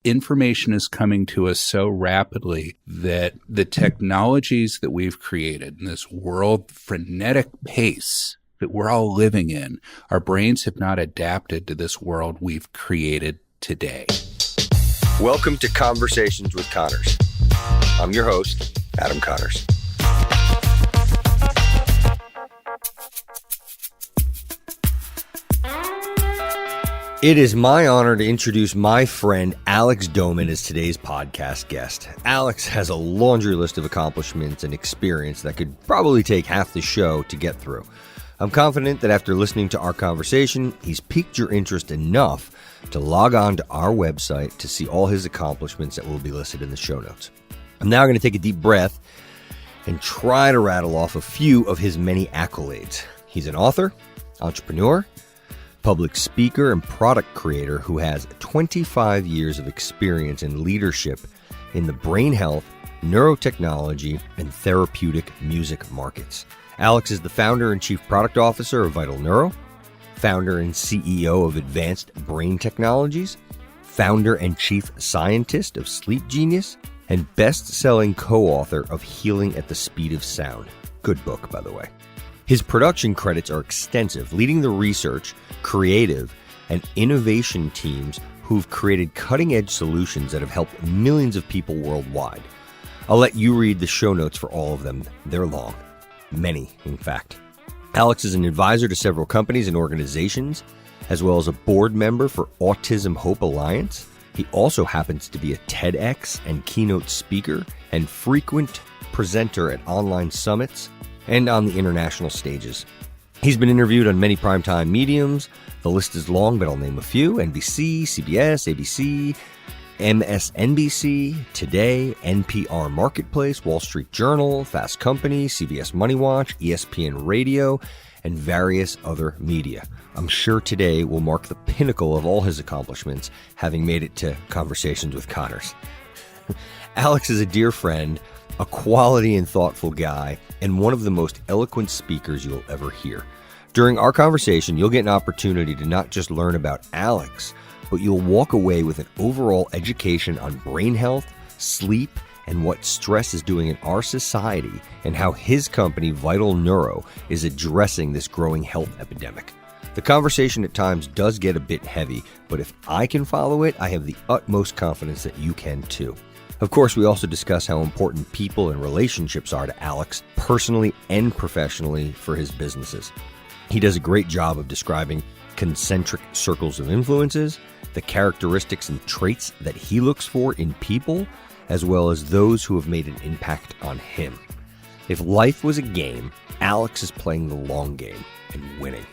information is coming to us so rapidly that the technologies that we've created in this world frenetic pace that we're all living in, our brains have not adapted to this world we've created today. Welcome to Conversations with Connors. I'm your host, Adam Connors. It is my honor to introduce my friend Alex Doman as today's podcast guest. Alex has a laundry list of accomplishments and experience that could probably take half the show to get through. I'm confident that after listening to our conversation, he's piqued your interest enough to log on to our website to see all his accomplishments that will be listed in the show notes. I'm now going to take a deep breath and try to rattle off a few of his many accolades. He's an author, entrepreneur, public speaker, and product creator who has 25 years of experience in leadership in the brain health, neurotechnology, and therapeutic music markets. Alex is the founder and chief product officer of Vital Neuro, founder and CEO of Advanced Brain Technologies, founder and chief scientist of Sleep Genius, and best-selling co-author of Healing at the Speed of Sound. Good book, by the way. His production credits are extensive, leading the research, creative, and innovation teams who've created cutting-edge solutions that have helped millions of people worldwide. I'll let you read the show notes for all of them. They're long. Many, in fact. Alex is an advisor to several companies and organizations, as well as a board member for Autism Hope Alliance. He also happens to be a TEDx and keynote speaker and frequent presenter at online summits and on the international stages. He's been interviewed on many primetime mediums. The list is long, but I'll name a few: NBC, CBS, ABC, MSNBC, Today, NPR Marketplace, Wall Street Journal, Fast Company, CBS Money Watch, ESPN Radio, and various other media. I'm sure today will mark the pinnacle of all his accomplishments, having made it to Conversations with Connors. Alex is a dear friend, a quality and thoughtful guy, and one of the most eloquent speakers you'll ever hear. During our conversation, you'll get an opportunity to not just learn about Alex, but you'll walk away with an overall education on brain health, sleep, and what stress is doing in our society, and how his company, Vital Neuro, is addressing this growing health epidemic. The conversation at times does get a bit heavy, but if I can follow it, I have the utmost confidence that you can too. Of course, we also discuss how important people and relationships are to Alex, personally and professionally, for his businesses. He does a great job of describing concentric circles of influences, the characteristics and traits that he looks for in people, as well as those who have made an impact on him. If life was a game, Alex is playing the long game and winning.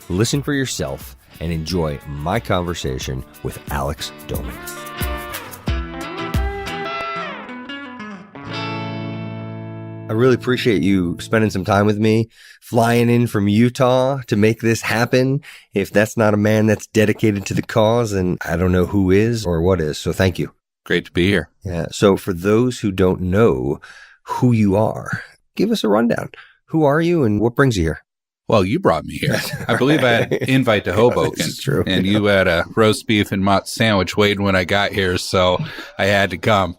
Listen for yourself and enjoy my conversation with Alex Doman. I really appreciate you spending some time with me, flying in from Utah to make this happen. If that's not a man that's dedicated to the cause, then I don't know who is or what is. So thank you. Great to be here. Yeah. So for those who don't know who you are, give us a rundown. Who are you and what brings you here? Well, you brought me here. I believe I had an invite to Hoboken. This is true. And you had a roast beef and mott sandwich waiting when I got here, so I had to come.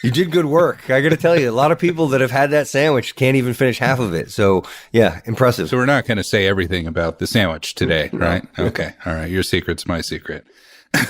You did good work. I got to tell you, a lot of people that have had that sandwich can't even finish half of it. So, yeah, impressive. So we're not going to say everything about the sandwich today, right? Okay. All right. Your secret's my secret.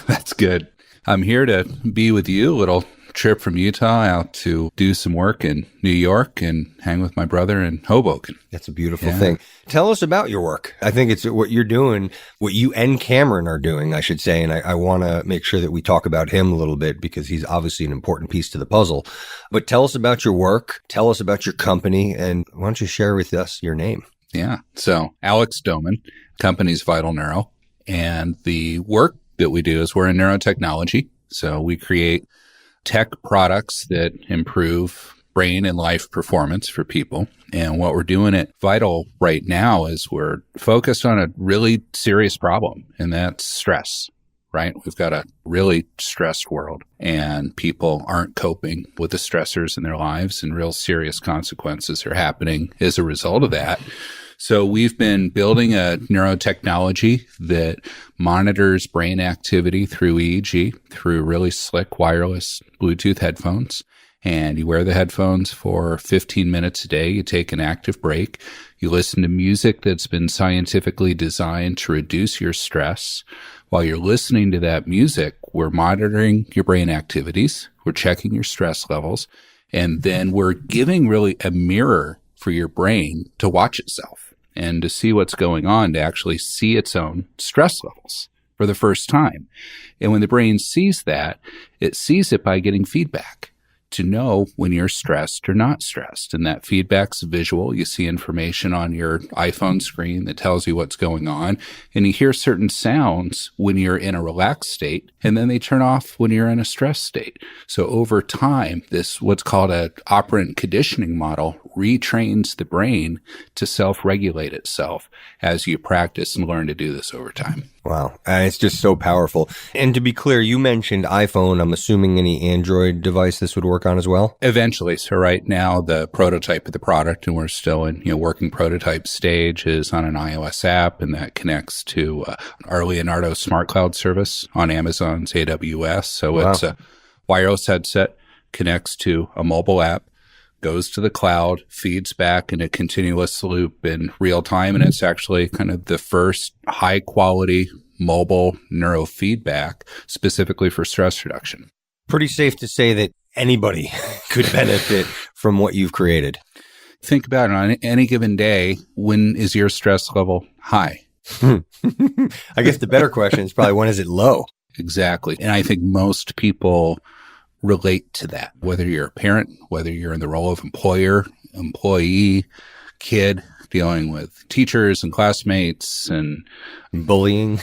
That's good. I'm here to be with you. A little trip from Utah out to do some work in New York and hang with my brother in Hoboken. That's a beautiful thing. Tell us about your work. I think it's what you're doing, what you and Cameron are doing, I should say. And I want to make sure that we talk about him a little bit because he's obviously an important piece to the puzzle. But tell us about your work. Tell us about your company. And why don't you share with us your name? Yeah. So Alex Doman, company's Vital Neuro. And the work that we do is we're in neurotechnology. So we create tech products that improve brain and life performance for people. And what we're doing at Vital right now is we're focused on a really serious problem, and that's stress, right? We've got a really stressed world, and people aren't coping with the stressors in their lives, and real serious consequences are happening as a result of that. So we've been building a neurotechnology that monitors brain activity through EEG, through really slick wireless Bluetooth headphones. And you wear the headphones for 15 minutes a day. You take an active break. You listen to music that's been scientifically designed to reduce your stress. While you're listening to that music, we're monitoring your brain activities. We're checking your stress levels. And then we're giving really a mirror for your brain to watch itself and to see what's going on, to actually see its own stress levels for the first time. And when the brain sees that, it sees it by getting feedback to know when you're stressed or not stressed. And that feedback's visual. You see information on your iPhone screen that tells you what's going on. And you hear certain sounds when you're in a relaxed state, and then they turn off when you're in a stress state. So over time, this, what's called a operant conditioning model, retrains the brain to self-regulate itself as you practice and learn to do this over time. Wow. It's just so powerful. And to be clear, you mentioned iPhone. I'm assuming any Android device this would work on as well? Eventually. So right now, the prototype of the product, and we're still in working prototype stage, is on an iOS app, and that connects to our Leonardo Smart Cloud service on Amazon's AWS. So It's a wireless headset, connects to a mobile app, goes to the cloud, feeds back in a continuous loop in real time. And it's actually kind of the first high quality mobile neurofeedback specifically for stress reduction. Pretty safe to say that anybody could benefit from what you've created. Think about it. On any given day, when is your stress level high? I guess the better question is probably, when is it low? Exactly. And I think most people relate to that, whether you're a parent, whether you're in the role of employer, employee, kid, dealing with teachers and classmates and bullying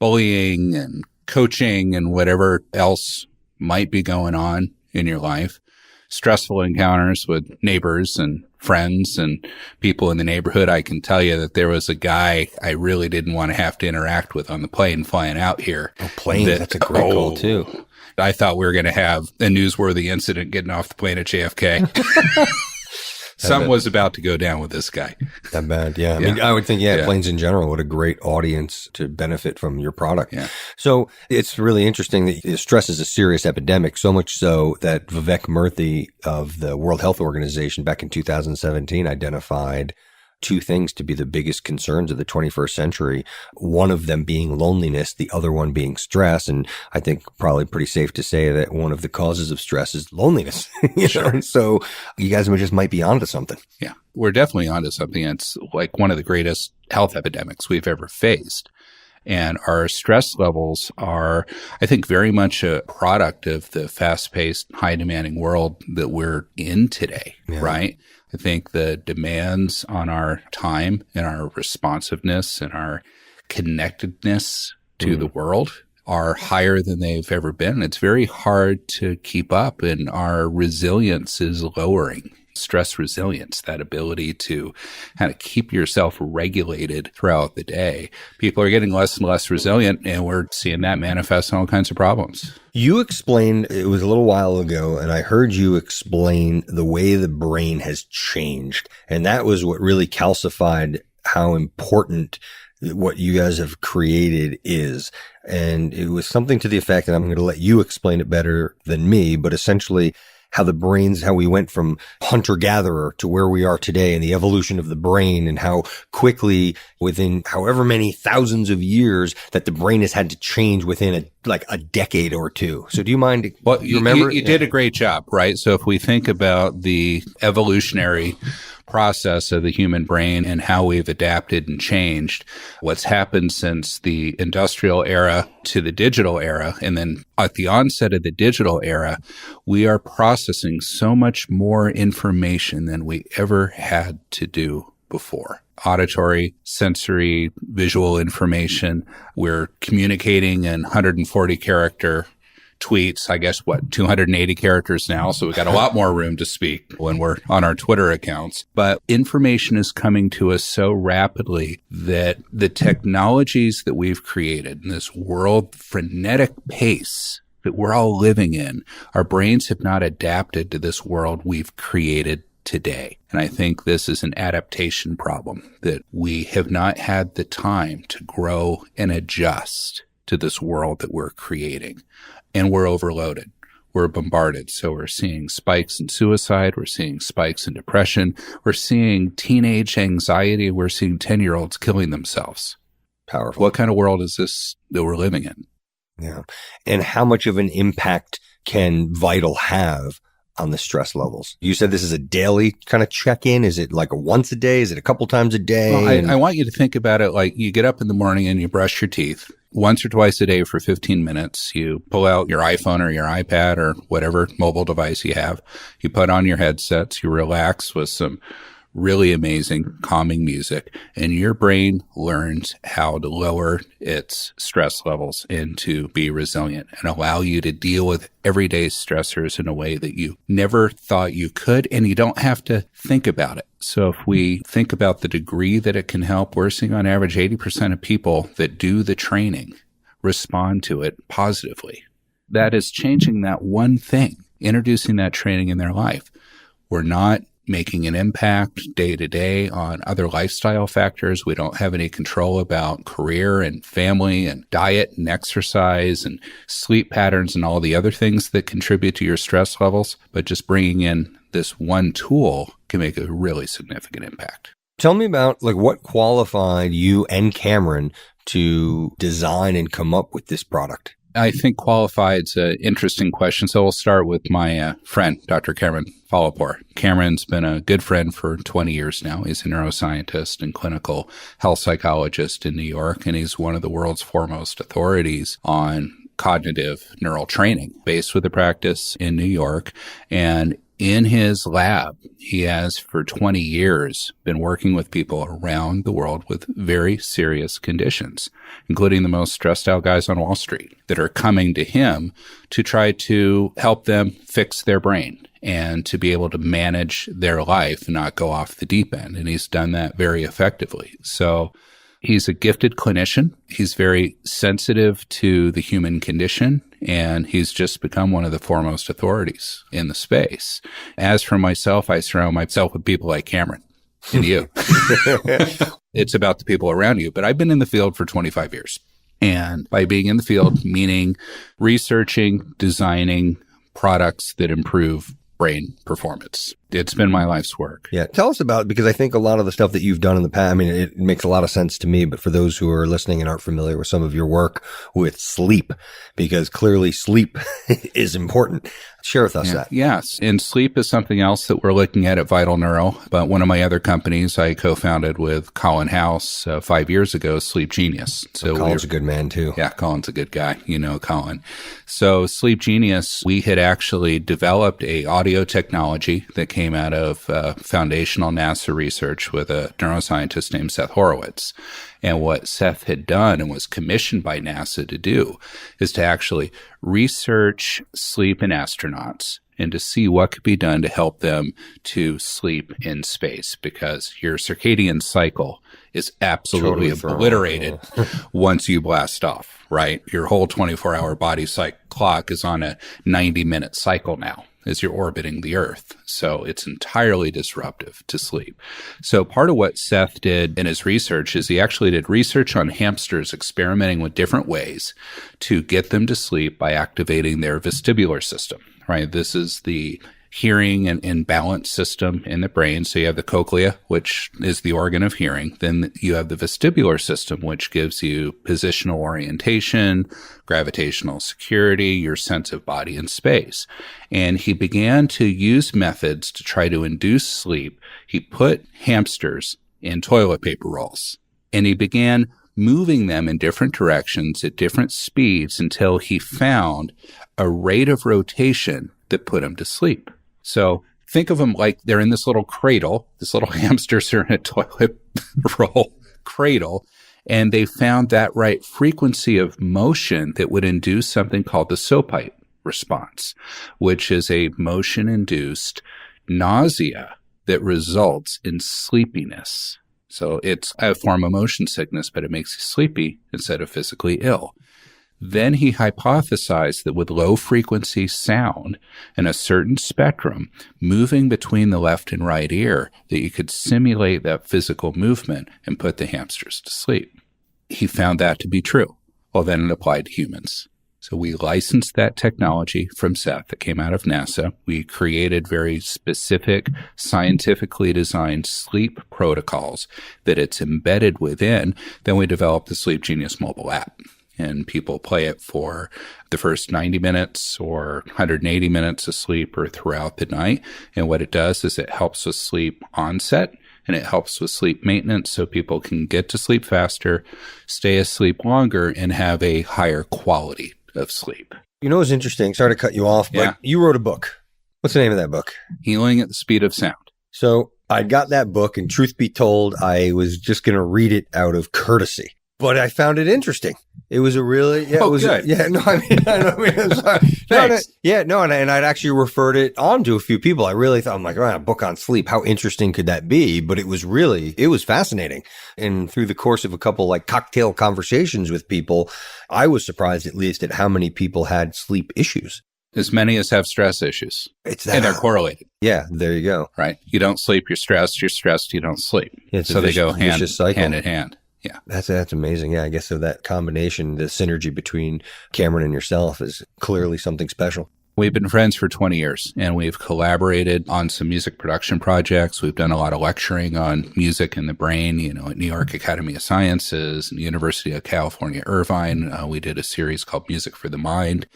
and coaching and whatever else might be going on in your life. Stressful encounters with neighbors and friends and people in the neighborhood. I can tell you that there was a guy I really didn't want to have to interact with on the plane flying out here. Oh, plane. That's a great call too. I thought we were going to have a newsworthy incident getting off the plane at JFK. Something was about to go down with this guy. That bad, yeah. I mean, I would think, planes in general, what a great audience to benefit from your product. Yeah. So it's really interesting that stress is a serious epidemic, so much so that Vivek Murthy of the World Health Organization back in 2017 identified two things to be the biggest concerns of the 21st century, one of them being loneliness, the other one being stress. And I think probably pretty safe to say that one of the causes of stress is loneliness. Sure. So you guys just might be onto something. Yeah, we're definitely onto something. It's like one of the greatest health epidemics we've ever faced. And our stress levels are, I think, very much a product of the fast-paced, high-demanding world that we're in today, right? I think the demands on our time and our responsiveness and our connectedness to the world are higher than they've ever been. It's very hard to keep up, and our resilience is lowering. Stress resilience, that ability to kind of keep yourself regulated throughout the day. People are getting less and less resilient, and we're seeing that manifest in all kinds of problems. You explained, it was a little while ago, and I heard you explain the way the brain has changed. And that was what really calcified how important what you guys have created is. And it was something to the effect, and I'm going to let you explain it better than me, but essentially how we went from hunter-gatherer to where we are today, and the evolution of the brain, and how quickly within however many thousands of years that the brain has had to change within a decade or two. So do you mind? Well, you remember? You did a great job, right? So if we think about the evolutionary process of the human brain and how we've adapted and changed, what's happened since the industrial era to the digital era. And then at the onset of the digital era, we are processing so much more information than we ever had to do before. Auditory, sensory, visual information. We're communicating in 140 character tweets, 280 characters now. So we've got a lot more room to speak when we're on our Twitter accounts. But information is coming to us so rapidly that the technologies that we've created in this world frenetic pace that we're all living in, our brains have not adapted to this world we've created today. And I think this is an adaptation problem, that we have not had the time to grow and adjust to this world that we're creating. And we're overloaded. We're bombarded. So we're seeing spikes in suicide. We're seeing spikes in depression. We're seeing teenage anxiety. We're seeing 10-year-olds killing themselves. Powerful. What kind of world is this that we're living in? Yeah. And how much of an impact can Vital have on the stress levels? You said this is a daily kind of check-in. Is it like a once a day? Is it a couple times a day? Well, I want you to think about it like you get up in the morning and you brush your teeth once or twice a day for 15 minutes. You pull out your iPhone or your iPad or whatever mobile device you have. You put on your headsets. You relax with some really amazing calming music, and your brain learns how to lower its stress levels and to be resilient and allow you to deal with everyday stressors in a way that you never thought you could, and you don't have to think about it. So if we think about the degree that it can help, we're seeing on average 80% of people that do the training respond to it positively. That is changing that one thing, introducing that training in their life. We're not making an impact day to day on other lifestyle factors. We don't have any control about career and family and diet and exercise and sleep patterns and all the other things that contribute to your stress levels. But just bringing in this one tool can make a really significant impact. Tell me about like what qualified you and Cameron to design and come up with this product. I think qualified's an interesting question. So we'll start with my friend, Dr. Cameron Fallapur. Cameron's been a good friend for 20 years now. He's a neuroscientist and clinical health psychologist in New York, and he's one of the world's foremost authorities on cognitive neural training, based with a practice in New York. And in his lab, he has for 20 years been working with people around the world with very serious conditions, including the most stressed out guys on Wall Street that are coming to him to try to help them fix their brain and to be able to manage their life and not go off the deep end. And he's done that very effectively. So he's a gifted clinician. He's very sensitive to the human condition, and he's just become one of the foremost authorities in the space. As for myself, I surround myself with people like Cameron and you. It's about the people around you. But I've been in the field for 25 years. And by being in the field, meaning researching, designing products that improve brain performance. It's been my life's work. Yeah. Tell us about it, because I think a lot of the stuff that you've done in the past, I mean, it makes a lot of sense to me, but for those who are listening and aren't familiar with some of your work with sleep, because clearly sleep is important. Share with us that. Yes. And sleep is something else that we're looking at Vital Neuro. But one of my other companies I co-founded with Colin House 5 years ago, Sleep Genius. So Colin's a good man too. Yeah, Colin's a good guy. You know Colin. So Sleep Genius, we had actually developed a audio technology that came out of foundational NASA research with a neuroscientist named Seth Horowitz. And what Seth had done and was commissioned by NASA to do is to actually research sleep in astronauts and to see what could be done to help them to sleep in space, because your circadian cycle is absolutely obliterated once you blast off, right? Your whole 24-hour body clock is on a 90-minute cycle now as you're orbiting the Earth. So it's entirely disruptive to sleep. So part of what Seth did in his research is he actually did research on hamsters, experimenting with different ways to get them to sleep by activating their vestibular system, right? This is the hearing and balance system in the brain. So you have the cochlea, which is the organ of hearing. Then you have the vestibular system, which gives you positional orientation, gravitational security, your sense of body and space. And he began to use methods to try to induce sleep. He put hamsters in toilet paper rolls, and he began moving them in different directions at different speeds until he found a rate of rotation that put them to sleep. So think of them like they're in this little cradle. This little hamsters are in a toilet roll cradle. And they found that right frequency of motion that would induce something called the SOPITE response, which is a motion-induced nausea that results in sleepiness. So it's a form of motion sickness, but it makes you sleepy instead of physically ill. Then he hypothesized that with low frequency sound and a certain spectrum moving between the left and right ear, that you could simulate that physical movement and put the hamsters to sleep. He found that to be true. Well, then it applied to humans. So we licensed that technology from Seth that came out of NASA. We created very specific, scientifically designed sleep protocols that it's embedded within. Then we developed the Sleep Genius mobile app. And people play it for the first 90 minutes or 180 minutes of sleep or throughout the night. And what it does is it helps with sleep onset and it helps with sleep maintenance so people can get to sleep faster, stay asleep longer, and have a higher quality of sleep. You know what's interesting? Sorry to cut you off, but you wrote a book. What's the name of that book? Healing at the Speed of Sound. So I got that book, and truth be told, I was just going to read it out of courtesy. But I found it interesting. It was a really, good. I'm sorry. Thanks. And I'd actually referred it on to a few people. I really thought, I'm like, a book on sleep. How interesting could that be? But it was fascinating. And through the course of a couple like cocktail conversations with people, I was surprised at least at how many people had sleep issues. As many as have stress issues. It's that. And they're correlated. Yeah, there you go. Right. You don't sleep, you're stressed, you don't sleep. So they go hand in hand. Yeah. That's amazing. Yeah, I guess so that combination, the synergy between Cameron and yourself is clearly something special. We've been friends for 20 years, and we've collaborated on some music production projects. We've done a lot of lecturing on music and the brain, at New York Academy of Sciences and the University of California, Irvine. We did a series called Music for the Mind.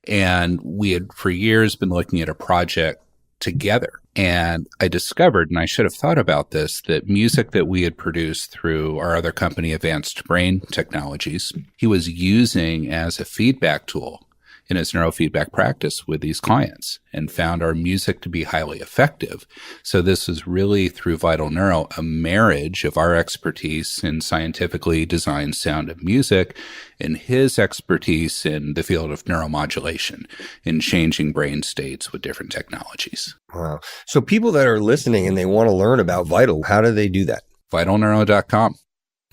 And we had for years been looking at a project together. And I discovered, and I should have thought about this, that music that we had produced through our other company, Advanced Brain Technologies, he was using as a feedback tool in his neurofeedback practice with these clients and found our music to be highly effective. So this is really, through Vital Neuro, a marriage of our expertise in scientifically designed sound and music and his expertise in the field of neuromodulation in changing brain states with different technologies. Wow. So people that are listening and they want to learn about Vital, how do they do that? VitalNeuro.com.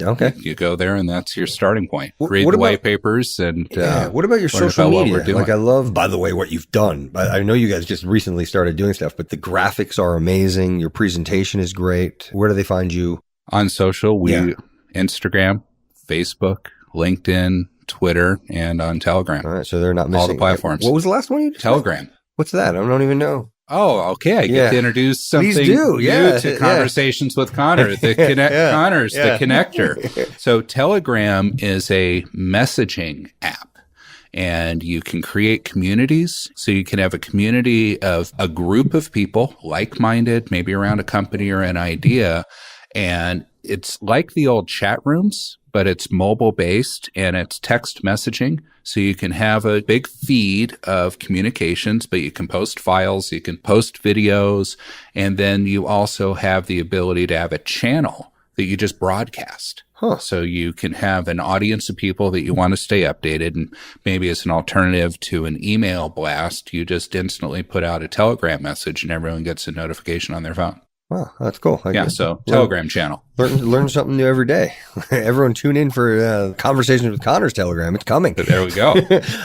Okay. You go there and that's your starting point. Read the white papers and what about your social media? Like I love, by the way, what you've done. But I know you guys just recently started doing stuff, but the graphics are amazing. Your presentation is great. Where do they find you? On social, Instagram, Facebook, LinkedIn, Twitter, and on Telegram. All right. So they're not missing all the platforms. What was the last one you just Telegram. said? What's that? I don't even know. Oh, okay. I get to introduce something new to Conversations with Connor, the Connor's the connector. So Telegram is a messaging app, and you can create communities. So you can have a community of a group of people, like-minded, maybe around a company or an idea, and it's like the old chat rooms, but it's mobile-based and it's text messaging. So you can have a big feed of communications, but you can post files, you can post videos, and then you also have the ability to have a channel that you just broadcast. So you can have an audience of people that you want to stay updated, and maybe as an alternative to an email blast, you just instantly put out a Telegram message and everyone gets a notification on their phone. Wow, that's cool. Telegram channel. Learn something new every day. Everyone tune in for Conversations with Connor's Telegram. It's coming. There we go.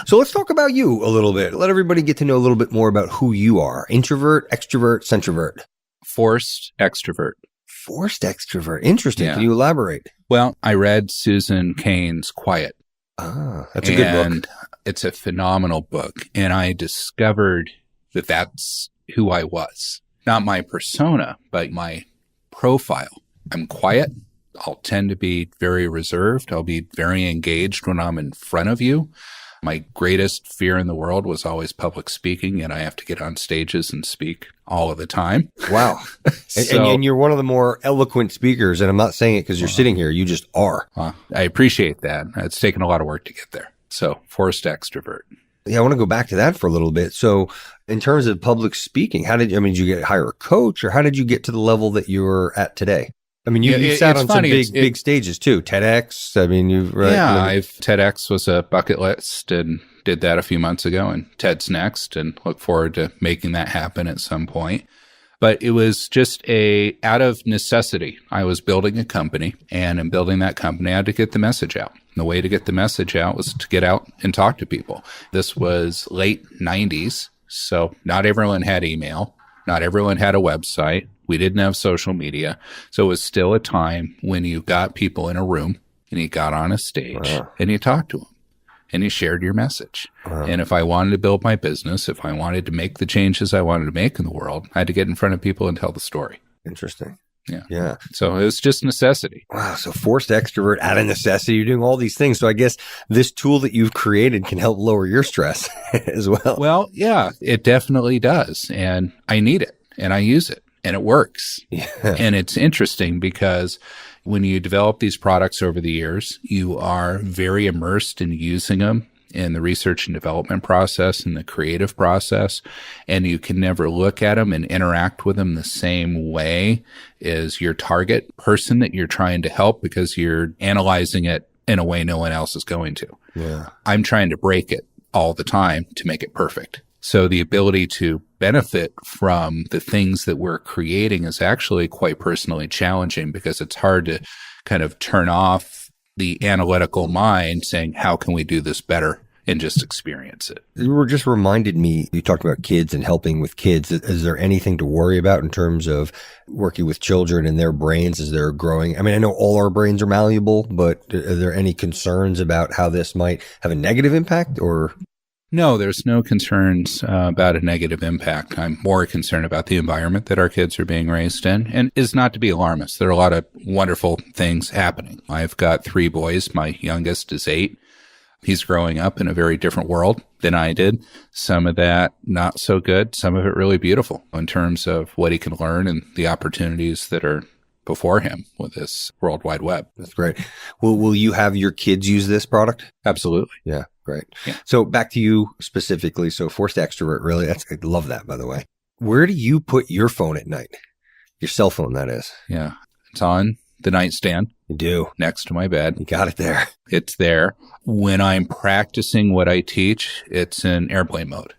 So let's talk about you a little bit. Let everybody get to know a little bit more about who you are. Introvert, extrovert, centrovert. Forced extrovert. Forced extrovert. Interesting. Yeah. Can you elaborate? Well, I read Susan Cain's Quiet. That's a good book. It's a phenomenal book. And I discovered that that's who I was. Not my persona, but my profile. I'm quiet. I'll tend to be very reserved. I'll be very engaged when I'm in front of you. My greatest fear in the world was always public speaking, and I have to get on stages and speak all of the time. Wow. And you're one of the more eloquent speakers, and I'm not saying it because you're sitting here. You just are. I appreciate that. It's taken a lot of work to get there. So, forced extrovert. Yeah, I want to go back to that for a little bit. So in terms of public speaking, did you hire a coach, or how did you get to the level that you're at today? I mean, you sat on some big stages too. TEDx. I mean, TEDx was a bucket list and did that a few months ago, and TED's next, and look forward to making that happen at some point. But it was just out of necessity. I was building a company, and in building that company, I had to get the message out. And the way to get the message out was to get out and talk to people. This was late 90s, so not everyone had email. Not everyone had a website. We didn't have social media. So it was still a time when you got people in a room and you got on a stage and you talked to them and you shared your message. And if I wanted to build my business, if I wanted to make the changes I wanted to make in the world, I had to get in front of people and tell the story. Interesting. Yeah. So it was just necessity. Wow. So forced extrovert out of necessity. You're doing all these things. So I guess this tool that you've created can help lower your stress as well. Well, yeah, it definitely does. And I need it and I use it and it works. Yeah. And it's interesting because when you develop these products over the years, you are very immersed in using them in the research and development process and the creative process, and you can never look at them and interact with them the same way as your target person that you're trying to help because you're analyzing it in a way no one else is going to. Yeah. I'm trying to break it all the time to make it perfect. So the ability to benefit from the things that we're creating is actually quite personally challenging because it's hard to kind of turn off the analytical mind saying, how can we do this better? And just experience it. You just reminded me, you talked about kids and helping with kids. Is there anything to worry about in terms of working with children and their brains as they're growing? I mean, I know all our brains are malleable, but are there any concerns about how this might have a negative impact or? No, there's no concerns about a negative impact. I'm more concerned about the environment that our kids are being raised in, and is not to be alarmist. There are a lot of wonderful things happening. I've got 3 boys. My youngest is 8. He's growing up in a very different world than I did. Some of that not so good, some of it really beautiful in terms of what he can learn and the opportunities that are before him with this World Wide Web. That's great. Will you have your kids use this product? Absolutely. Yeah, great. Yeah. So back to you specifically. So forced extrovert, really, I love that, by the way. Where do you put your phone at night? Your cell phone, that is. Yeah. It's on the nightstand. You do. Next to my bed. You got it there. It's there. When I'm practicing what I teach, it's in airplane mode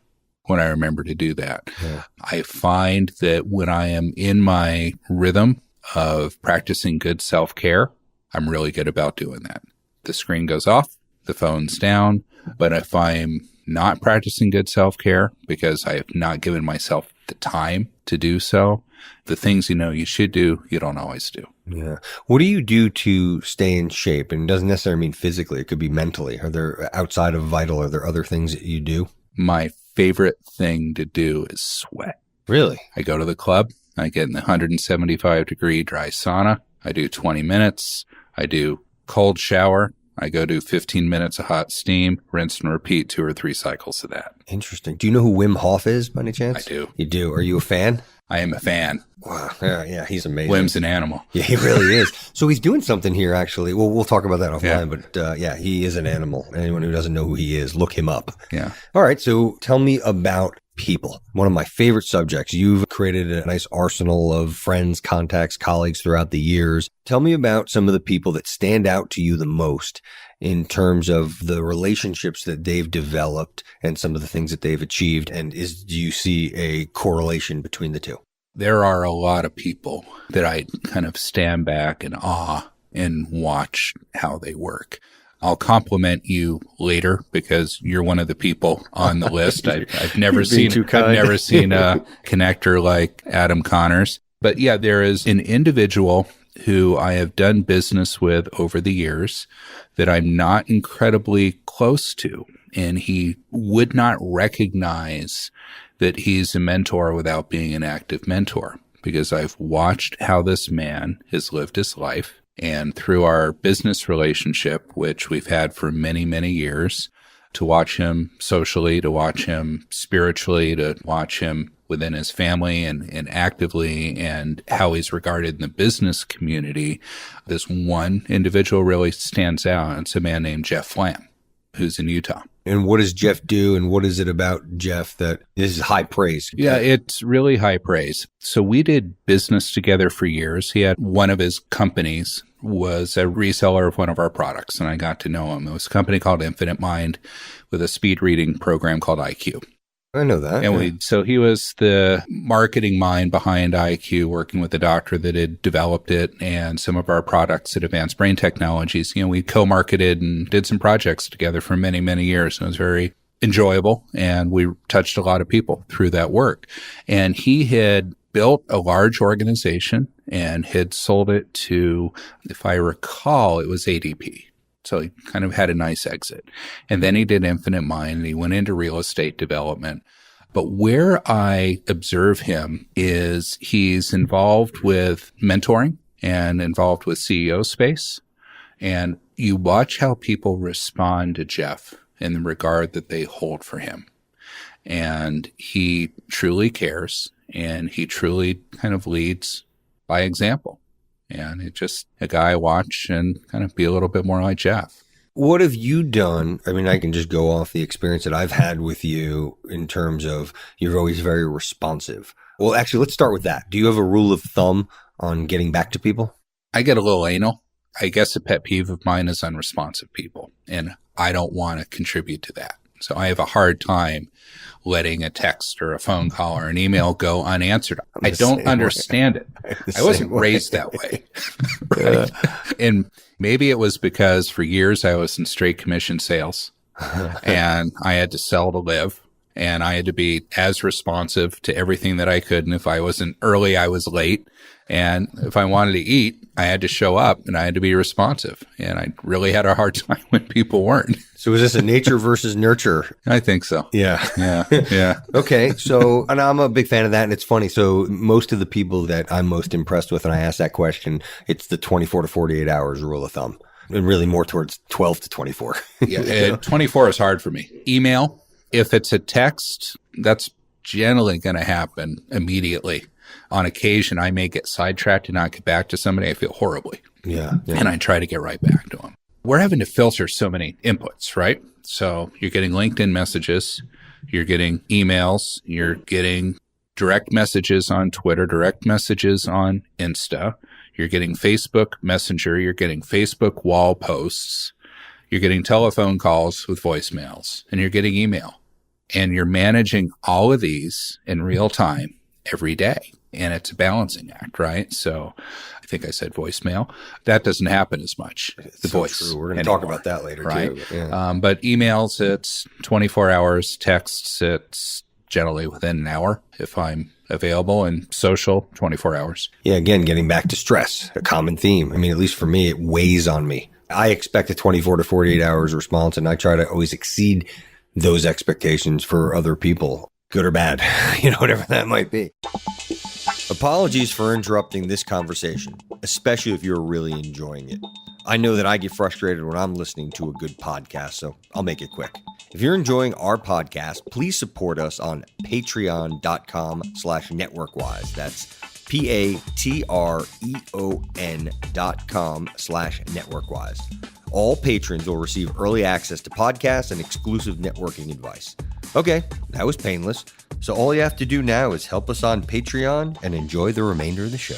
when I remember to do that. Yeah. I find that when I am in my rhythm of practicing good self-care, I'm really good about doing that. The screen goes off, the phone's down, but if I'm not practicing good self-care because I have not given myself the time to do so, the things you should do, you don't always do. Yeah. What do you do to stay in shape? And it doesn't necessarily mean physically. It could be mentally. Are there, outside of Vital, are there other things that you do? My favorite thing to do is sweat. Really? I go to the club. I get in the 175-degree dry sauna. I do 20 minutes. I do cold shower. I go do 15 minutes of hot steam, rinse and repeat 2 or 3 cycles of that. Interesting. Do you know who Wim Hof is by any chance? I do. You do. Are you a fan? I am a fan. Wow. Yeah, he's amazing. Wim's an animal. Yeah, he really is. So he's doing something here, actually. Well, we'll talk about that offline, Yeah. but he is an animal. Anyone who doesn't know who he is, look him up. Yeah. All right. So tell me about people. One of my favorite subjects. You've created a nice arsenal of friends, contacts, colleagues throughout the years. Tell me about some of the people that stand out to you the most in terms of the relationships that they've developed and some of the things that they've achieved. And do you see a correlation between the two? There are a lot of people that I kind of stand back in awe and watch how they work. I'll compliment you later because you're one of the people on the list. I've never seen a connector like Adam Connors. But yeah, there is an individual who I have done business with over the years that I'm not incredibly close to, and he would not recognize that he's a mentor without being an active mentor, because I've watched how this man has lived his life. And through our business relationship, which we've had for many, many years, to watch him socially, to watch him spiritually, to watch him within his family and actively, and how he's regarded in the business community, this one individual really stands out. It's a man named Jeff Flam, who's in Utah. And what does Jeff do? And what is it about Jeff that this is high praise? Yeah, it's really high praise. So we did business together for years. He had one of his companies was a reseller of one of our products, and I got to know him. It was a company called Infinite Mind with a speed reading program called IQ. I know that. And so he was the marketing mind behind IQ, working with the doctor that had developed it and some of our products at Advanced Brain Technologies. We co-marketed and did some projects together for many, many years. It was very enjoyable, and we touched a lot of people through that work. And he had built a large organization and had sold it to, if I recall, it was ADP. So he kind of had a nice exit. And then he did Infinite Mind, and he went into real estate development. But where I observe him is he's involved with mentoring and involved with CEO space. And you watch how people respond to Jeff in the regard that they hold for him. And he truly cares, and he truly kind of leads by example. And it's just a guy I watch and kind of be a little bit more like Jeff. What have you done? I mean, I can just go off the experience that I've had with you in terms of you're always very responsive. Well, actually, let's start with that. Do you have a rule of thumb on getting back to people? I get a little anal. I guess a pet peeve of mine is unresponsive people, and I don't want to contribute to that. So I have a hard time letting a text or a phone call or an email go unanswered. I don't understand it. I wasn't raised that way. Right? And maybe it was because for years I was in straight commission sales and I had to sell to live, and I had to be as responsive to everything that I could. And if I wasn't early, I was late. And if I wanted to eat, I had to show up and I had to be responsive. And I really had a hard time when people weren't. So is this a nature versus nurture? I think so. Yeah. Yeah. Okay. So, and I'm a big fan of that. And it's funny. So most of the people that I'm most impressed with, and I ask that question, it's the 24 to 48 hours rule of thumb, and really more towards 12 to 24. Yeah. 24 is hard for me. Email, if it's a text, that's generally going to happen immediately. On occasion, I may get sidetracked and not get back to somebody. I feel horribly. Yeah. And I try to get right back to them. We're having to filter so many inputs, right? So you're getting LinkedIn messages, you're getting emails, you're getting direct messages on Twitter, direct messages on Insta, you're getting Facebook Messenger, you're getting Facebook wall posts, you're getting telephone calls with voicemails, and you're getting email. And you're managing all of these in real time every day. And it's a balancing act, right? So I think I said voicemail. That doesn't happen as much. The so voice. True. We're going to talk about that later, right? too. Yeah. But emails, it's 24 hours. Texts, it's generally within an hour if I'm available. And social, 24 hours. Yeah, again, getting back to stress, a common theme. I mean, at least for me, it weighs on me. I expect a 24 to 48 hours response, and I try to always exceed those expectations for other people, good or bad, whatever that might be. Apologies for interrupting this conversation, especially if you're really enjoying it. I know that I get frustrated when I'm listening to a good podcast, so I'll make it quick. If you're enjoying our podcast, please support us on patreon.com/networkwise. That's patreon.com/networkwise. All patrons will receive early access to podcasts and exclusive networking advice. Okay, that was painless. So all you have to do now is help us on Patreon and enjoy the remainder of the show.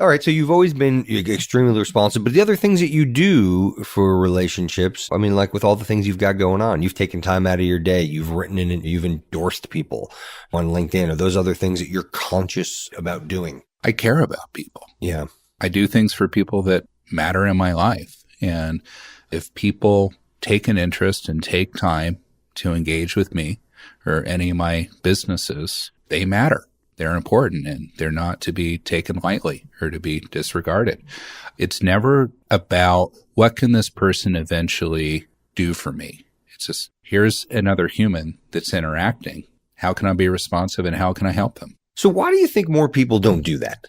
All right, so you've always been extremely responsive, but the other things that you do for relationships, I mean, like with all the things you've got going on, you've taken time out of your day, you've written in and you've endorsed people on LinkedIn. Are those other things that you're conscious about doing? I care about people. Yeah. I do things for people that matter in my life. And if people take an interest and take time to engage with me or any of my businesses, they matter. They're important and they're not to be taken lightly or to be disregarded. It's never about what can this person eventually do for me. It's just, here's another human that's interacting. How can I be responsive and how can I help them? So why do you think more people don't do that?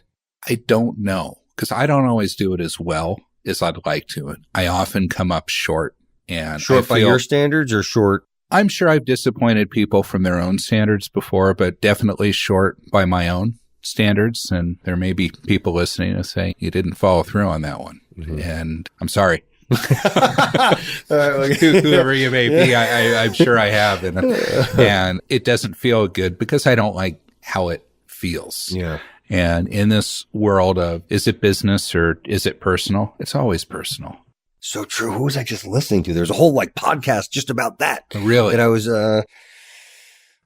I don't know, because I don't always do it as well as I'd like to. I often come up short. And short by your standards or short? I'm sure I've disappointed people from their own standards before, but definitely short by my own standards. And there may be people listening to say, you didn't follow through on that one. Mm-hmm. And I'm sorry. Whoever you may be, I'm sure I have. And it doesn't feel good because I don't like how it feels. Yeah. And in this world of, is it business or is it personal? It's always personal. So true. Who was I just listening to? There's a whole like podcast just about that. Really? And I was, oh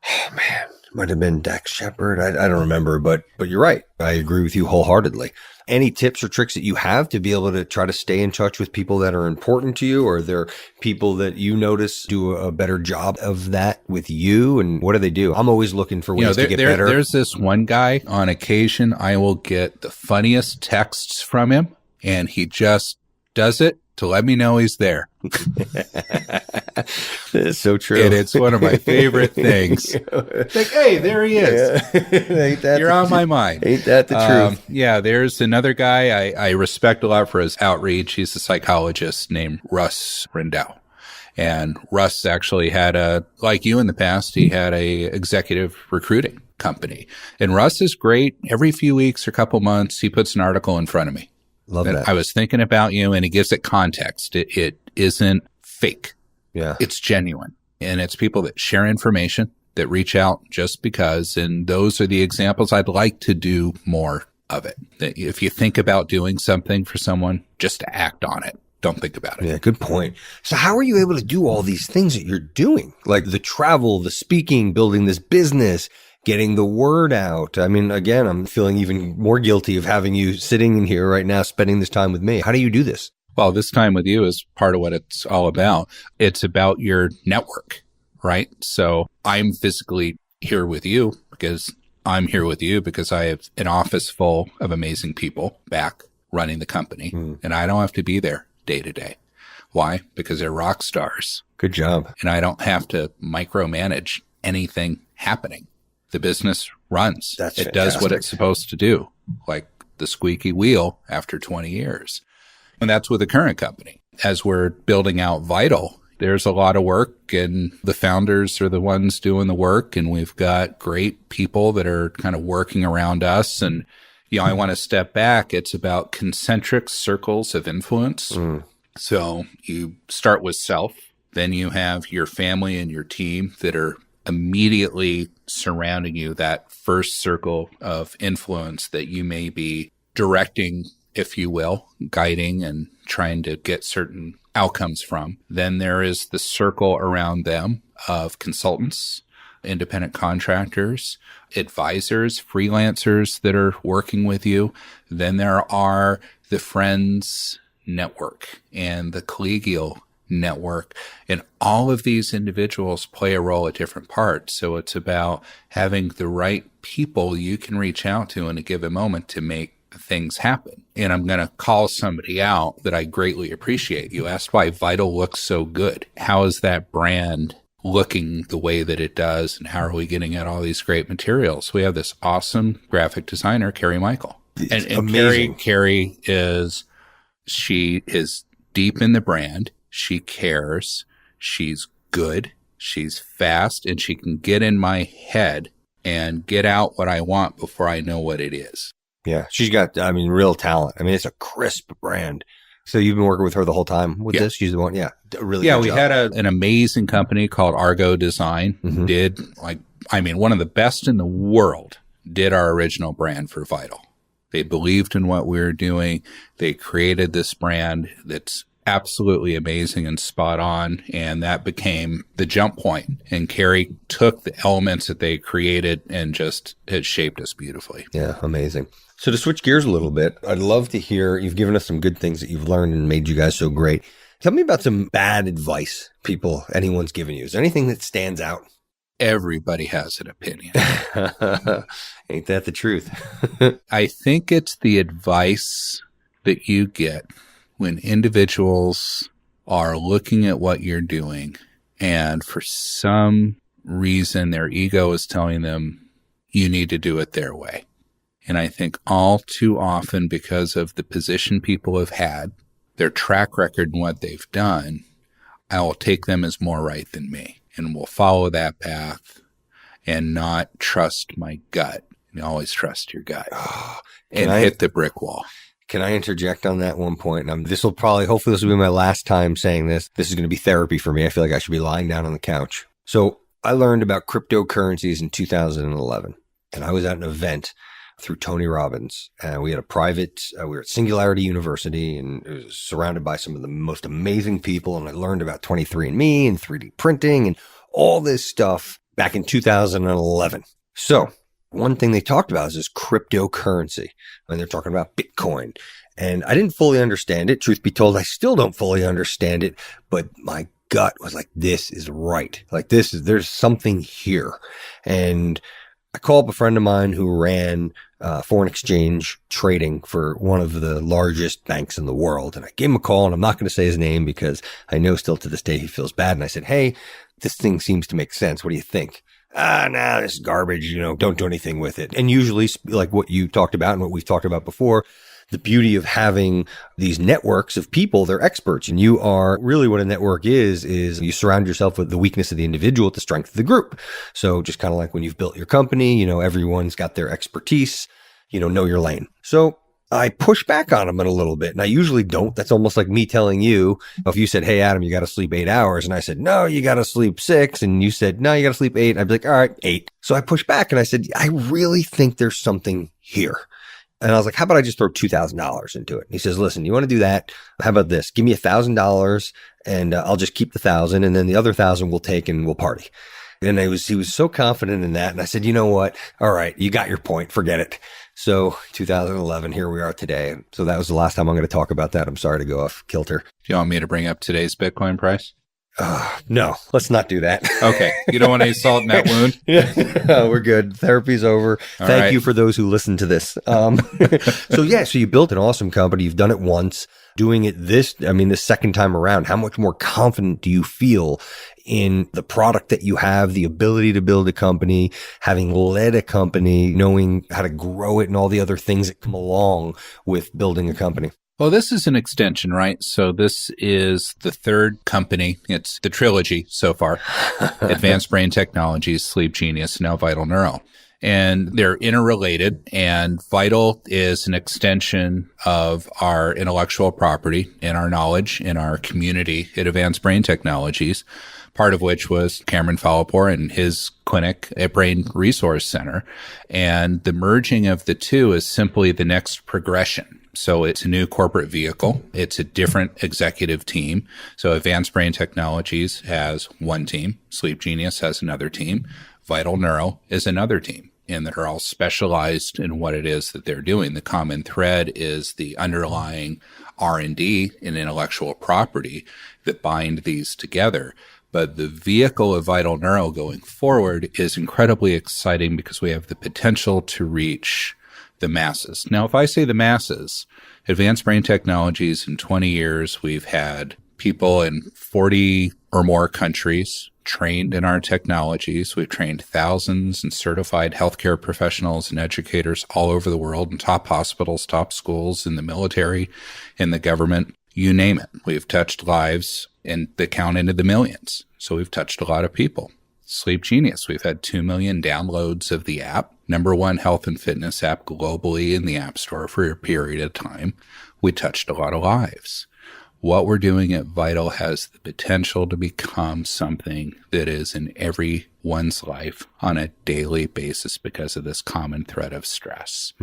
man, might have been Dax Shepard. I don't remember, but you're right. I agree with you wholeheartedly. Any tips or tricks that you have to be able to try to stay in touch with people that are important to you, or are there people that you notice do a better job of that with you? And what do they do? I'm always looking for ways to get better. There's this one guy, on occasion, I will get the funniest texts from him, and he just does it to let me know he's there. It's so true. And it's one of my favorite things. Like, hey, there he is. Yeah. You're on my mind. Ain't that the truth? Yeah, there's another guy I respect a lot for his outreach. He's a psychologist named Russ Rendell. And Russ actually had like you in the past, he had a executive recruiting company. And Russ is great. Every few weeks or couple months, he puts an article in front of me. Love that. I was thinking about you, and he gives it context. It isn't fake. Yeah. It's genuine. And it's people that share information, that reach out just because. And those are the examples. I'd like to do more of it. That if you think about doing something for someone, just act on it. Don't think about it. Yeah, good point. So how are you able to do all these things that you're doing? Like the travel, the speaking, building this business, getting the word out. I mean, again, I'm feeling even more guilty of having you sitting in here right now, spending this time with me. How do you do this? Well, this time with you is part of what it's all about. It's about your network, right? So I'm physically here with you because I'm here with you because I have an office full of amazing people back running the company, and I don't have to be there day to day. Why? Because they're rock stars. Good job. And I don't have to micromanage anything happening. The business runs. It does what it's supposed to do, like the squeaky wheel after 20 years. And that's with the current company. As we're building out Vital, there's a lot of work, and the founders are the ones doing the work. And we've got great people that are kind of working around us. And, I want to step back. It's about concentric circles of influence. So you start with self, then you have your family and your team that are immediately surrounding you, that first circle of influence that you may be directing, if you will, guiding and trying to get certain outcomes from. Then there is the circle around them of consultants, independent contractors, advisors, freelancers that are working with you. Then there are the friends network and the collegial network. And all of these individuals play a role at different parts. So it's about having the right people you can reach out to in a given moment to make things happen. And I'm going to call somebody out that I greatly appreciate. You asked why Vital looks so good. How is that brand looking the way that it does? And how are we getting at all these great materials? We have this awesome graphic designer, Carrie Michael. And amazing. Carrie she is deep in the brand. She cares. She's good. She's fast, and she can get in my head and get out what I want before I know what it is. Yeah. She's got, real talent. It's a crisp brand. So you've been working with her the whole time with this? She's the one. Yeah. Really good we job. had an amazing company called Argo Design. Did one of the best in the world did our original brand for Vital. They believed in what we were doing. They created this brand that's absolutely amazing and spot on. And that became the jump point. And Carrie took the elements that they created and just it shaped us beautifully. Yeah, amazing. So to switch gears a little bit, I'd love to hear, you've given us some good things that you've learned and made you guys so great. Tell me about some bad advice anyone's given you. Is there anything that stands out? Everybody has an opinion. Ain't that the truth? I think it's the advice that you get when individuals are looking at what you're doing and for some reason their ego is telling them you need to do it their way. And I think all too often, because of the position people have had, their track record and what they've done, I will take them as more right than me and will follow that path and not trust my gut. You always trust your gut and hit the brick wall. Can I interject on that one point? Hopefully this will be my last time saying this. This is going to be therapy for me. I feel like I should be lying down on the couch. So I learned about cryptocurrencies in 2011, and I was at an event through Tony Robbins. And we had a private, we were at Singularity University, and it was surrounded by some of the most amazing people. And I learned about 23andMe and 3D printing and all this stuff back in 2011. So one thing they talked about is this cryptocurrency, and they're talking about Bitcoin. And I didn't fully understand it. Truth be told, I still don't fully understand it, but my gut was like, this is right. Like there's something here. And I called up a friend of mine who ran foreign exchange trading for one of the largest banks in the world. And I gave him a call, and I'm not going to say his name because I know still to this day he feels bad. And I said, hey, this thing seems to make sense. What do you think? Nah, this is garbage. Don't do anything with it. And usually, like what you talked about and what we've talked about before, the beauty of having these networks of people, they're experts. And you are really what a network is you surround yourself with the weakness of the individual with the strength of the group. So just kind of like when you've built your company, everyone's got their expertise, know your lane. So I push back on them a little bit, and I usually don't. That's almost like me telling you, if you said, hey, Adam, you got to sleep 8 hours. And I said, no, you got to sleep 6. And you said, no, you got to sleep 8. I'd be like, all right, 8. So I pushed back and I said, I really think there's something here. And I was like, how about I just throw $2,000 into it? And he says, listen, you want to do that? How about this? Give me $1,000 and I'll just keep the 1,000, and then the other 1,000 we'll take and we'll party. And he was so confident in that. And I said, you know what? All right, you got your point. Forget it. So 2011, here we are today. So that was the last time I'm going to talk about that. I'm sorry to go off kilter. Do you want me to bring up today's Bitcoin price? No, let's not do that. Okay. You don't want any salt in that wound? Yeah, we're good. Therapy's over. Thank you for those who listen to this. So you built an awesome company. You've done it once. Doing it this second time around, how much more confident do you feel in the product that you have, the ability to build a company, having led a company, knowing how to grow it and all the other things that come along with building a company? Well, this is an extension, right? So this is the third company. It's the trilogy so far. Advanced Brain Technologies, Sleep Genius, now Vital Neuro. And they're interrelated, and Vital is an extension of our intellectual property and our knowledge in our community at Advanced Brain Technologies, part of which was Cameron Falapur and his clinic at Brain Resource Center. And the merging of the two is simply the next progression. So it's a new corporate vehicle. It's a different executive team. So Advanced Brain Technologies has one team. Sleep Genius has another team. Vital Neuro is another team. And they're all specialized in what it is that they're doing. The common thread is the underlying R&D and intellectual property that bind these together. But the vehicle of Vital Neuro going forward is incredibly exciting because we have the potential to reach the masses. Now, if I say the masses, Advanced Brain Technologies, in 20 years, we've had people in 40 or more countries trained in our technologies. We've trained thousands and certified healthcare professionals and educators all over the world in top hospitals, top schools, in the military, in the government, you name it. We've touched lives and they count into the millions. So we've touched a lot of people. Sleep Genius, we've had 2 million downloads of the app, #1 health and fitness app globally in the App Store for a period of time. We touched a lot of lives. What we're doing at Vital has the potential to become something that is in everyone's life on a daily basis because of this common thread of stress.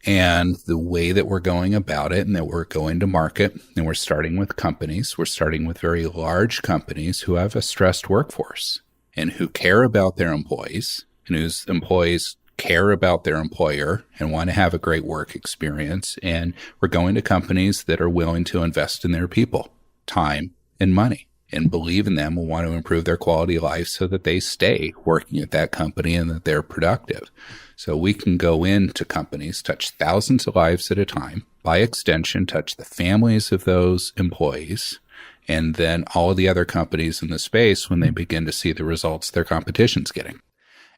And the way that we're going about it and that we're going to market, and we're starting with companies, we're starting with very large companies who have a stressed workforce and who care about their employees and whose employees care about their employer and want to have a great work experience. And we're going to companies that are willing to invest in their people, time and money, and believe in them and want to improve their quality of life so that they stay working at that company and that they're productive. So we can go into companies, touch thousands of lives at a time, by extension, touch the families of those employees, and then all of the other companies in the space when they begin to see the results their competition's getting.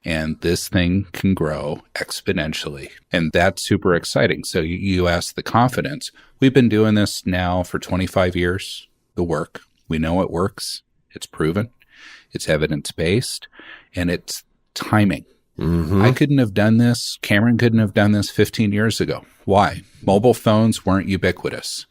And this thing can grow exponentially. And that's super exciting. So you asked the confidence. We've been doing this now for 25 years, the work. We know it works. It's proven. It's evidence-based. And it's timing. I couldn't have done this. Cameron couldn't have done this 15 years ago. Why? Mobile phones weren't ubiquitous.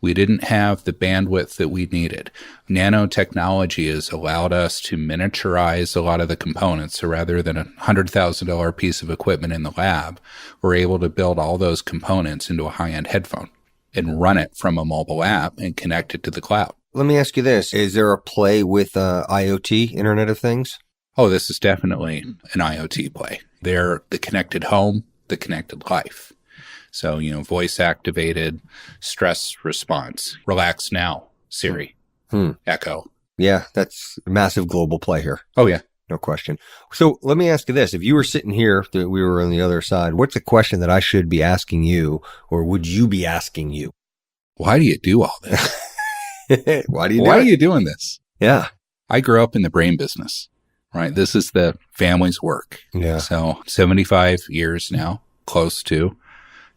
We didn't have the bandwidth that we needed. Nanotechnology has allowed us to miniaturize a lot of the components. So rather than a $100,000 piece of equipment in the lab, we're able to build all those components into a high-end headphone and run it from a mobile app and connect it to the cloud. Let me ask you this. Is there a play with IoT, Internet of Things? Oh, this is definitely an IoT play. They're the connected home, the connected life. So, voice activated stress response. Relax now, Siri. Echo. Yeah, that's a massive global play here. Oh, yeah. No question. So let me ask you this. If you were sitting here, we were on the other side, what's a question that I should be asking you, or would you be asking you? Why do you do all this? Why are you doing this? Yeah. I grew up in the brain business, right? This is the family's work. Yeah. So 75 years now, close to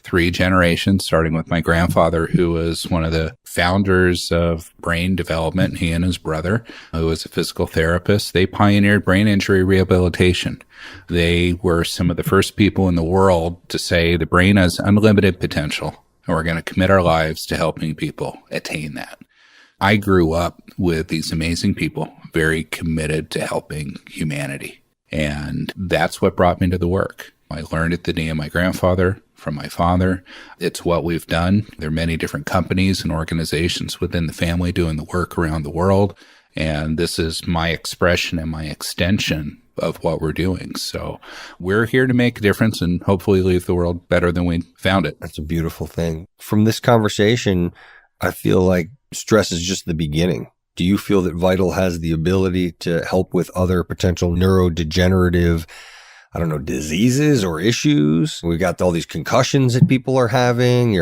3 generations, starting with my grandfather, who was one of the founders of brain development, he and his brother, who was a physical therapist. They pioneered brain injury rehabilitation. They were some of the first people in the world to say the brain has unlimited potential, and we're going to commit our lives to helping people attain that. I grew up with these amazing people, very committed to helping humanity. And that's what brought me to the work. I learned at the knee of my grandfather, from my father. It's what we've done. There are many different companies and organizations within the family doing the work around the world. And this is my expression and my extension of what we're doing. So we're here to make a difference and hopefully leave the world better than we found it. That's a beautiful thing. From this conversation, I feel like stress is just the beginning. Do you feel that Vital has the ability to help with other potential neurodegenerative diseases or issues? We've got all these concussions that people are having.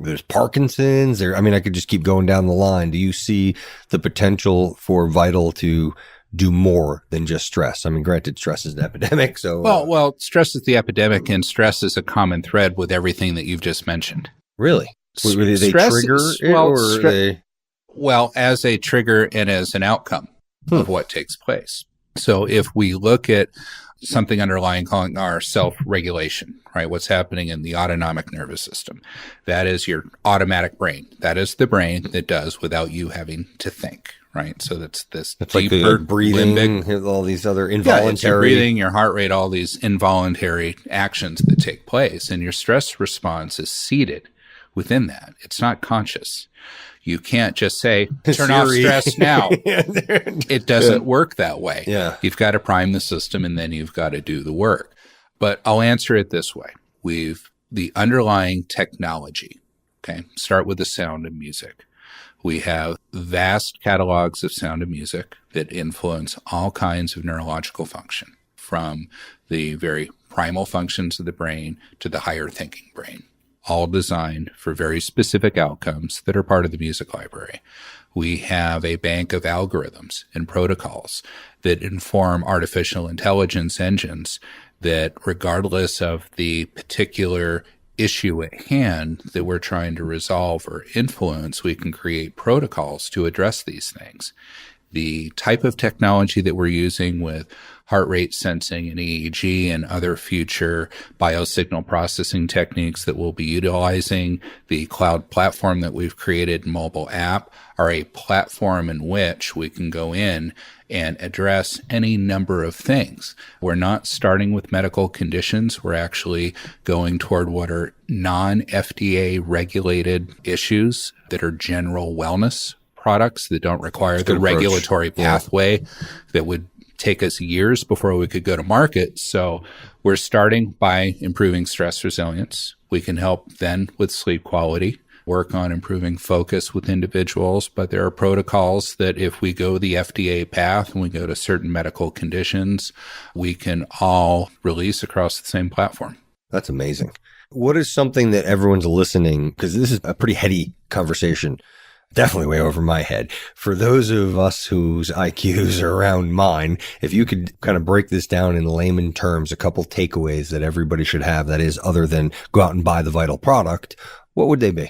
There's Parkinson's. I could just keep going down the line. Do you see the potential for Vital to do more than just stress? Granted, stress is an epidemic. So, well, stress is the epidemic, and stress is a common thread with everything that you've just mentioned. Really? Were they trigger it, Well, as a trigger and as an outcome of what takes place. So if we look at something underlying calling our self-regulation, right? What's happening in the autonomic nervous system. That is your automatic brain. That is the brain that does without you having to think, right? So that's this deeper like the breathing, limbic, all these other involuntary. It's your breathing, your heart rate, all these involuntary actions that take place. And your stress response is seated within that. It's not conscious. You can't just say, turn off stress now. It doesn't work that way. Yeah. You've got to prime the system and then you've got to do the work. But I'll answer it this way. The underlying technology, okay, start with the sound of music. We have vast catalogs of sound and music that influence all kinds of neurological function, from the very primal functions of the brain to the higher thinking brain, all designed for very specific outcomes that are part of the music library. We have a bank of algorithms and protocols that inform artificial intelligence engines that, regardless of the particular issue at hand that we're trying to resolve or influence, we can create protocols to address these things. The type of technology that we're using with heart rate sensing and EEG and other future biosignal processing techniques that we'll be utilizing, the cloud platform that we've created, mobile app, are a platform in which we can go in and address any number of things. We're not starting with medical conditions. We're actually going toward what are non-FDA regulated issues that are general wellness products that don't require the regulatory pathway that would take us years before we could go to market. So we're starting by improving stress resilience. We can help then with sleep quality, work on improving focus with individuals, but there are protocols that if we go the FDA path and we go to certain medical conditions, we can all release across the same platform. That's amazing. What is something that everyone's listening, because this is a pretty heady conversation, definitely way over my head. For those of us whose IQs are around mine, if you could kind of break this down in layman terms, a couple takeaways that everybody should have, that is, other than go out and buy the Vital product, what would they be?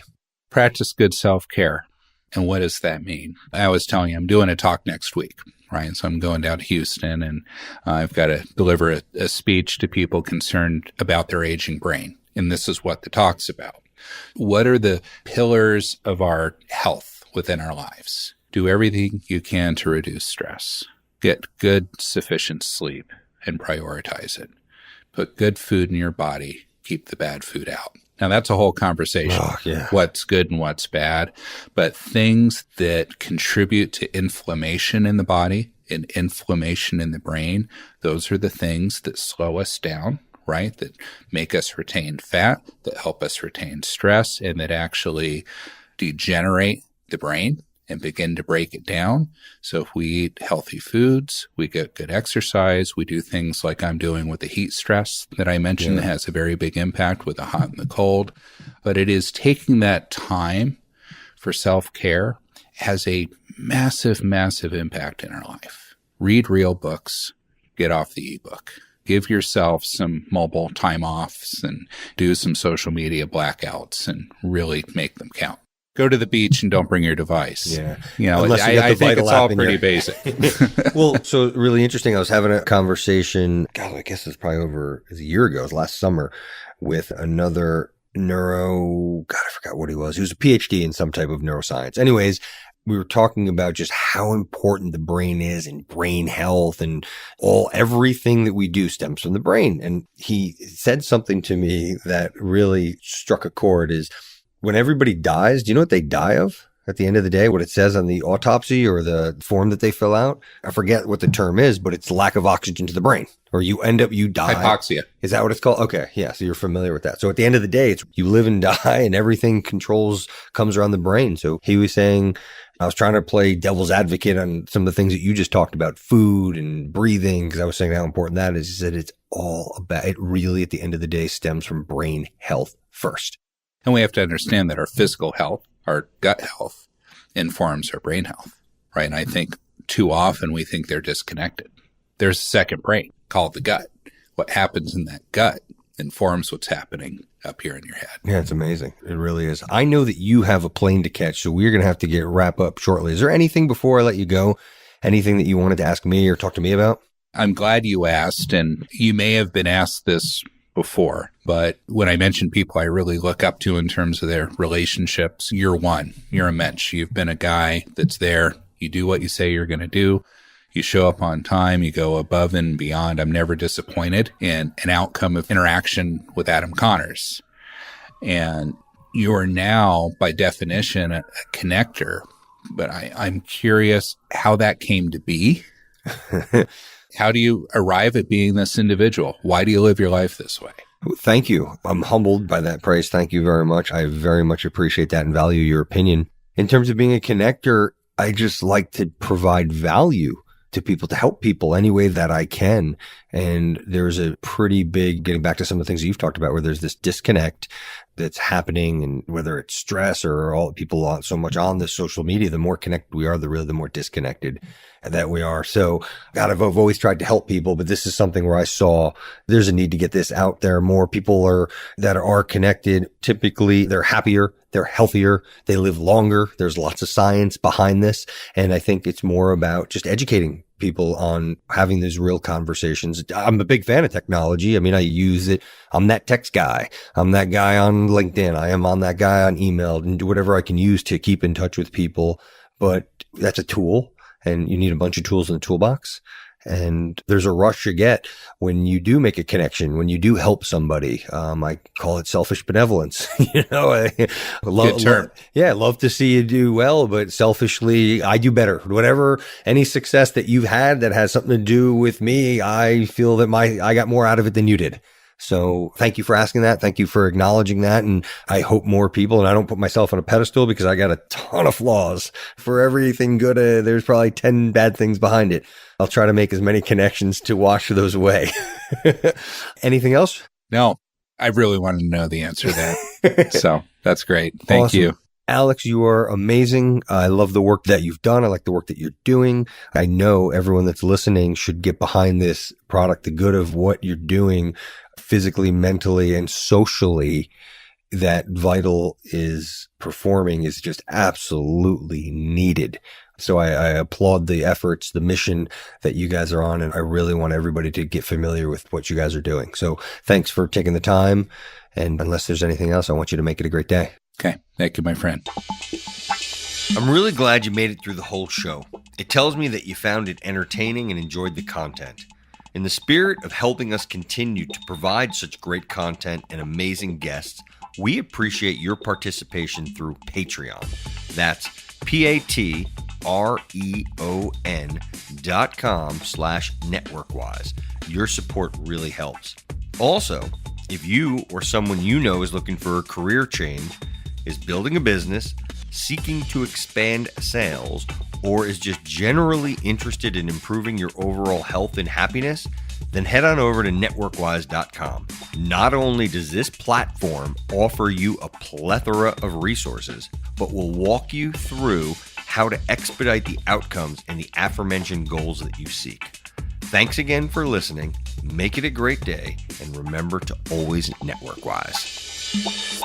Practice good self-care. And what does that mean? I was telling you, I'm doing a talk next week. right? So I'm going down to Houston, and I've got to deliver a speech to people concerned about their aging brain. And this is what the talk's about. What are the pillars of our health within our lives? Do everything you can to reduce stress. Get good, sufficient sleep and prioritize it. Put good food in your body. Keep the bad food out. Now, that's a whole conversation. Oh, yeah. What's good and what's bad. But things that contribute to inflammation in the body and inflammation in the brain, those are the things that slow us down, right? That make us retain fat, that help us retain stress, and that actually degenerate the brain and begin to break it down. So if we eat healthy foods, we get good exercise, we do things like I'm doing with the heat stress that I mentioned that has a very big impact with the hot and the cold. But it is taking that time for self-care has a massive, massive impact in our life. Read real books, get off the ebook. Give yourself some mobile time offs and do some social media blackouts and really make them count. Go to the beach and don't bring your device. Yeah. You know, Unless you got I the think Vital it's all app in pretty your- basic. Well, so really interesting. I was having a conversation, God, I guess it was probably over a year ago, it was last summer, with another God, I forgot what he was. He was a PhD in some type of neuroscience. Anyways, we were talking about just how important the brain is and brain health, and everything that we do stems from the brain. And he said something to me that really struck a chord is, when everybody dies, do you know what they die of at the end of the day? What it says on the autopsy or the form that they fill out? I forget what the term is, but it's lack of oxygen to the brain, or you die. Hypoxia. Is that what it's called? Okay. Yeah. So you're familiar with that. So at the end of the day, it's you live and die, and everything comes around the brain. So he was saying, I was trying to play devil's advocate on some of the things that you just talked about, food and breathing, because I was saying how important that is. He said it's all about, it really at the end of the day stems from brain health first. And we have to understand that our physical health, our gut health, informs our brain health, right? And I think too often we think they're disconnected. There's a second brain called the gut. What happens in that gut informs what's happening up here in your head. Yeah, it's amazing. It really is. I know that you have a plane to catch, so we're going to have to wrap up shortly. Is there anything before I let you go, anything that you wanted to ask me or talk to me about? I'm glad you asked, and you may have been asked this before, but when I mention people I really look up to in terms of their relationships, you're one. You're a mensch. You've been a guy that's there. You do what you say you're going to do. You show up on time. You go above and beyond. I'm never disappointed in an outcome of interaction with Adam Connors. And you are now, by definition, a connector. But I'm curious how that came to be. How do you arrive at being this individual? Why do you live your life this way? Thank you. I'm humbled by that praise. Thank you very much. I very much appreciate that and value your opinion. In terms of being a connector, I just like to provide value to people, to help people any way that I can. And there's a pretty big, getting back to some of the things you've talked about, where there's this disconnect that's happening, and whether it's stress or all people on so much on this social media, the more connected we are, the more disconnected that we are. So God, I've always tried to help people, but this is something where I saw there's a need to get this out there. More people that are connected. Typically they're happier, they're healthier, they live longer. There's lots of science behind this. And I think it's more about just educating people on having these real conversations. I'm a big fan of technology. I mean, I use it. I'm that text guy. I'm that guy on LinkedIn. I am on that guy on email, and do whatever I can use to keep in touch with people. But that's a tool, and you need a bunch of tools in the toolbox. And there's a rush you get when you do make a connection, when you do help somebody. I call it selfish benevolence. I Good term. Love to see you do well, but selfishly, I do better. Whatever, any success that you've had that has something to do with me, I feel that I got more out of it than you did. So thank you for asking that. Thank you for acknowledging that. And I hope more people, and I don't put myself on a pedestal because I got a ton of flaws. For everything good, there's probably 10 bad things behind it. I'll try to make as many connections to wash those away. Anything else? No, I really wanted to know the answer to that. So that's great. Thank Awesome. you. Alex, you are amazing. I love the work that you've done. I like the work that you're doing. I know everyone that's listening should get behind this product, the good of what you're doing physically, mentally, and socially that Vital is performing is just absolutely needed. So I applaud the efforts, the mission that you guys are on, and I really want everybody to get familiar with what you guys are doing. So thanks for taking the time. And unless there's anything else, I want you to make it a great day. Okay. Thank you, my friend. I'm really glad you made it through the whole show. It tells me that you found it entertaining and enjoyed the content. In the spirit of helping us continue to provide such great content and amazing guests, we appreciate your participation through Patreon. That's patreon.com/networkwise. Your support really helps. Also, if you or someone you know is looking for a career change, is building a business, seeking to expand sales, or is just generally interested in improving your overall health and happiness, then head on over to networkwise.com. Not only does this platform offer you a plethora of resources, but will walk you through how to expedite the outcomes and the aforementioned goals that you seek. Thanks again for listening. Make it a great day, and remember to always network wise.